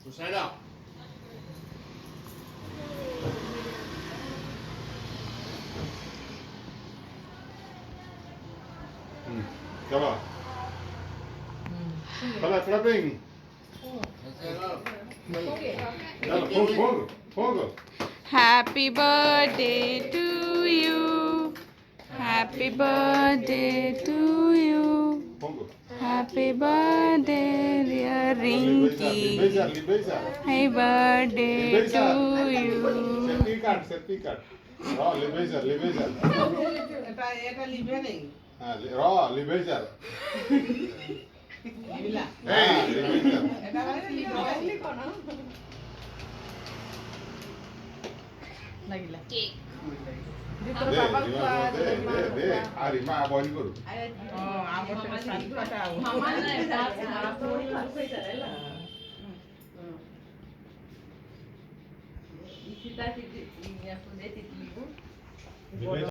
So stand up. চলো চলো clapping Stand up. চলো phone phone Happy birthday to you. Happy birthday to you. Phone Happy birthday, dear Rinky. Happy birthday to you. certificate র লিবেজার এটা লিখবে নেই হ্যাঁ র লিবেজার লিবিলা হ্যাঁ লিবেজার এটা মানে লিখো না লাগিলা Cake. দে আরে মা বলি করু ও আমার সাথে সাথে কাটাও Mama na ipasa. Isita titi, niya po de titligo.